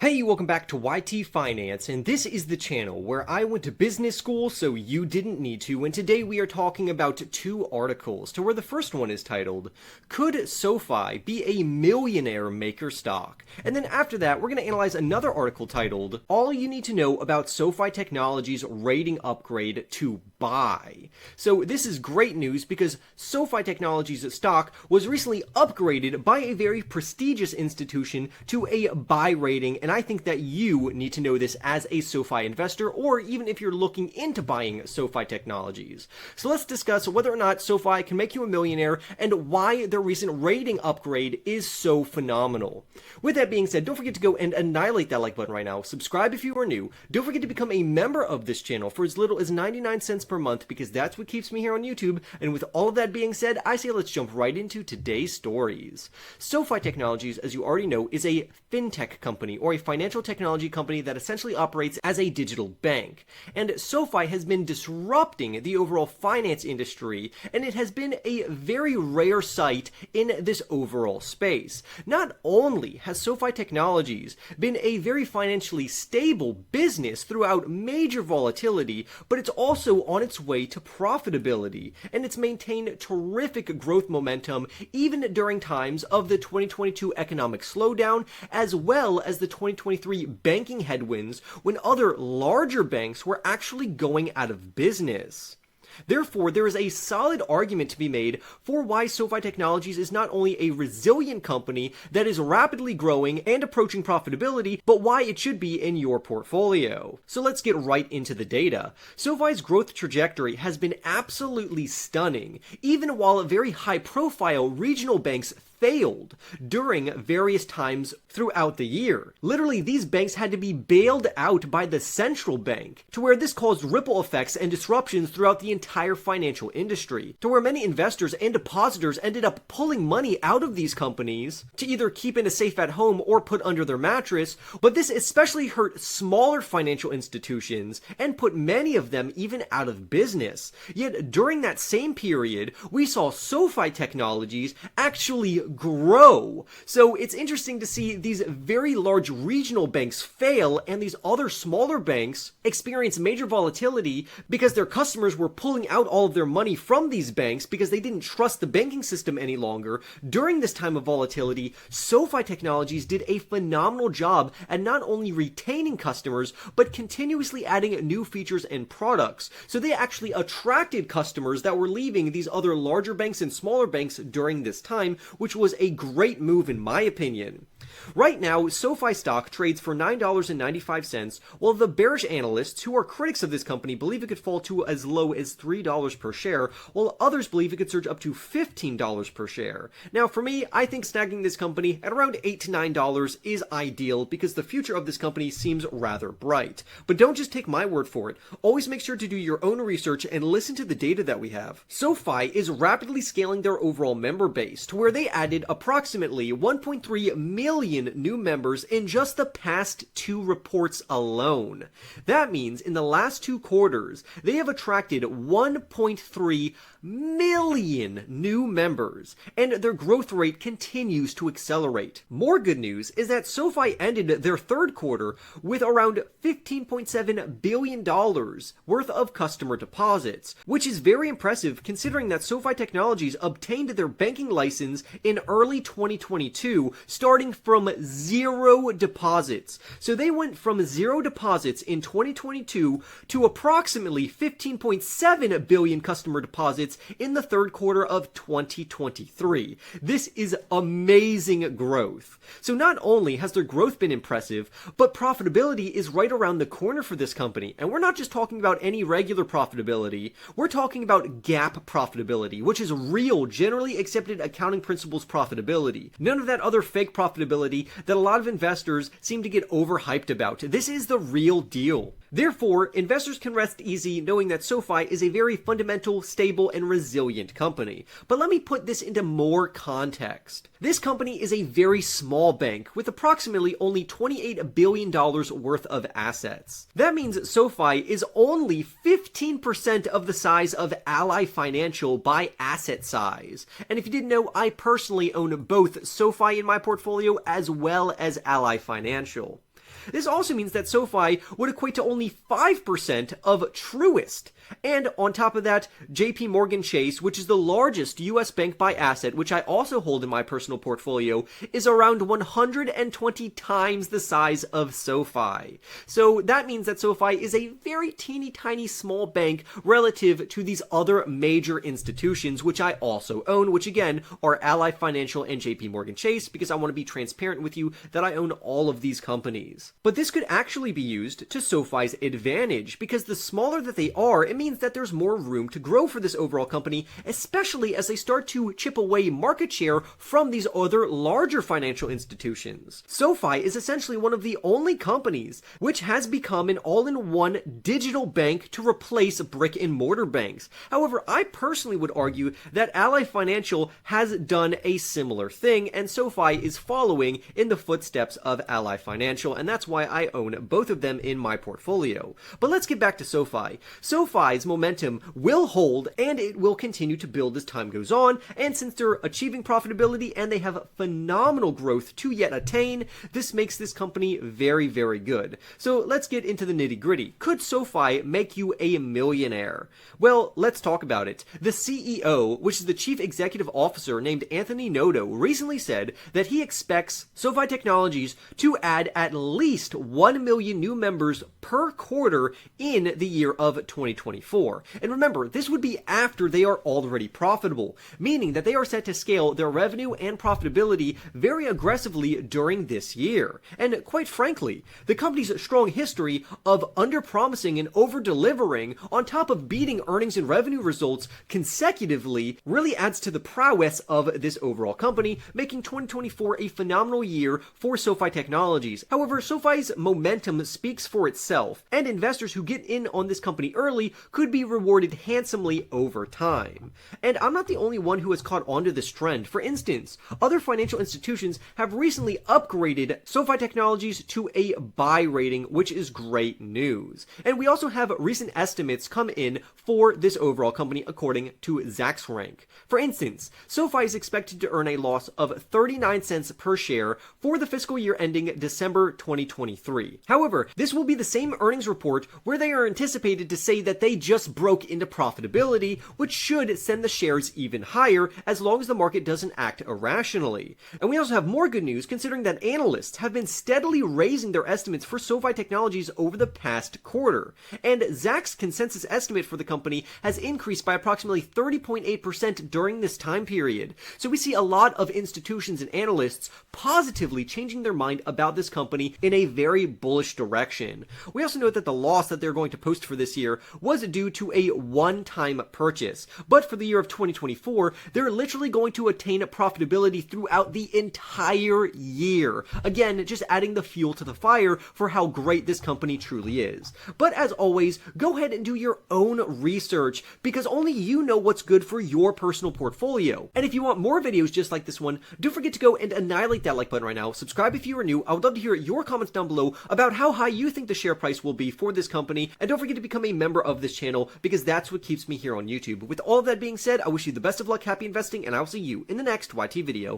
Hey, welcome back to YT Finance, and this is the channel where I went to business school so you didn't need to, and today we are talking about two articles, to where the first one is titled, Could SoFi be a millionaire maker stock? And then after that, we're going to analyze another article titled, All You Need to Know About SoFi Technologies Rating Upgrade to Buy. So this is great news because SoFi Technologies stock was recently upgraded by a very prestigious institution to a buy rating, and I think that you need to know this as a SoFi investor, or even if you're looking into buying SoFi Technologies. So let's discuss whether or not SoFi can make you a millionaire and why their recent rating upgrade is so phenomenal. With that being said, don't forget to go and annihilate that like button right now. Subscribe if you are new. Don't forget to become a member of this channel for as little as 99 cents per month, because that's what keeps me here on YouTube. And with all of that being said, I say let's jump right into today's stories. SoFi Technologies, as you already know, is a fintech company, or a financial technology company that essentially operates as a digital bank. And SoFi has been disrupting the overall finance industry, and it has been a very rare sight in this overall space. Not only has SoFi Technologies been a very financially stable business throughout major volatility, but it's also on its way to profitability, and it's maintained terrific growth momentum even during times of the 2022 economic slowdown, as well as the 2023 banking headwinds when other larger banks were actually going out of business. Therefore, there is a solid argument to be made for why SoFi Technologies is not only a resilient company that is rapidly growing and approaching profitability, but why it should be in your portfolio. So let's get right into the data. SoFi's growth trajectory has been absolutely stunning, even while very high-profile regional banks failed during various times throughout the year. Literally, these banks had to be bailed out by the central bank, to where this caused ripple effects and disruptions throughout the entire financial industry, to where many investors and depositors ended up pulling money out of these companies to either keep in a safe at home or put under their mattress. But this especially hurt smaller financial institutions and put many of them even out of business. Yet during that same period, we saw SoFi Technologies actually grow. So it's interesting to see these very large regional banks fail and these other smaller banks experience major volatility because their customers were pulling out all of their money from these banks because they didn't trust the banking system any longer. During this time of volatility, SoFi Technologies did a phenomenal job at not only retaining customers, but continuously adding new features and products. So they actually attracted customers that were leaving these other larger banks and smaller banks during this time, which was a great move in my opinion. Right now, SoFi stock trades for $9.95, while the bearish analysts, who are critics of this company, believe it could fall to as low as $3 per share, while others believe it could surge up to $15 per share. Now, for me, I think snagging this company at around $8 to $9 is ideal because the future of this company seems rather bright. But don't just take my word for it. Always make sure to do your own research and listen to the data that we have. SoFi is rapidly scaling their overall member base to where they added approximately 1.3 million new members in just the past 2 reports alone. That means in the last 2 quarters, they have attracted 1.3 million new members, and their growth rate continues to accelerate. More good news is that SoFi ended their third quarter with around $15.7 billion worth of customer deposits, which is very impressive considering that SoFi Technologies obtained their banking license in early 2022, starting from 0 deposits. So they went from 0 deposits in 2022 to approximately 15.7 billion customer deposits in the third quarter of 2023. This is amazing growth. So not only has their growth been impressive, but profitability is right around the corner for this company. And we're not just talking about any regular profitability, we're talking about GAAP profitability, which is real, generally accepted accounting principles profitability. None of that other fake profitability that a lot of investors seem to get overhyped about. This is the real deal. Therefore, investors can rest easy knowing that SoFi is a very fundamental, stable, and resilient company. But let me put this into more context. This company is a very small bank with approximately only $28 billion worth of assets. That means SoFi is only 15% of the size of Ally Financial by asset size. And if you didn't know, I personally own both SoFi in my portfolio as well as Ally Financial. This also means that SoFi would equate to only 5% of Truist. And on top of that, JP Morgan Chase, which is the largest US bank by asset, which I also hold in my personal portfolio, is around 120 times the size of SoFi. So that means that SoFi is a very teeny tiny small bank relative to these other major institutions, which I also own, which again are Ally Financial and JP Morgan Chase, because I want to be transparent with you that I own all of these companies. But this could actually be used to SoFi's advantage, because the smaller that they are, it means that there's more room to grow for this overall company, especially as they start to chip away market share from these other larger financial institutions. SoFi is essentially one of the only companies which has become an all-in-one digital bank to replace brick and mortar banks. However, I personally would argue that Ally Financial has done a similar thing, and SoFi is following in the footsteps of Ally Financial, and that's why I own both of them in my portfolio. But let's get back to SoFi. SoFi's momentum will hold, and it will continue to build as time goes on, and since they're achieving profitability and they have phenomenal growth to yet attain, this makes this company very, very good. So let's get into the nitty-gritty. Could SoFi make you a millionaire? Well, let's talk about it. The CEO, which is the Chief Executive Officer named Anthony Noto, recently said that he expects SoFi Technologies to add at least 1 million new members per quarter in the year of 2024. And remember, this would be after they are already profitable, meaning that they are set to scale their revenue and profitability very aggressively during this year. And quite frankly, the company's strong history of under-promising and over-delivering on top of beating earnings and revenue results consecutively really adds to the prowess of this overall company, making 2024 a phenomenal year for SoFi Technologies. However, SoFi's momentum speaks for itself, and investors who get in on this company early could be rewarded handsomely over time. And I'm not the only one who has caught on to this trend. For instance, other financial institutions have recently upgraded SoFi Technologies to a buy rating, which is great news. And we also have recent estimates come in for this overall company according to Zacks Rank. For instance, SoFi is expected to earn a loss of 39 cents per share for the fiscal year ending December 2023. However, this will be the same earnings report where they are anticipated to say that they just broke into profitability, which should send the shares even higher as long as the market doesn't act irrationally. And we also have more good news considering that analysts have been steadily raising their estimates for SoFi Technologies over the past quarter. And Zacks' consensus estimate for the company has increased by approximately 30.8% during this time period. So we see a lot of institutions and analysts positively changing their mind about this company in a very bullish direction. We also note that the loss that they're going to post for this year was due to a one-time purchase. But for the year of 2024, they're literally going to attain profitability throughout the entire year. Again, just adding the fuel to the fire for how great this company truly is. But as always, go ahead and do your own research, because only you know what's good for your personal portfolio. And if you want more videos just like this one, don't forget to go and annihilate that like button right now. Subscribe if you are new. I would love to hear your comments down below about how high you think the share price will be for this company. And don't forget to become a member of this channel, because that's what keeps me here on YouTube. With all of that being said, I wish you the best of luck, happy investing, and I will see you in the next YT video.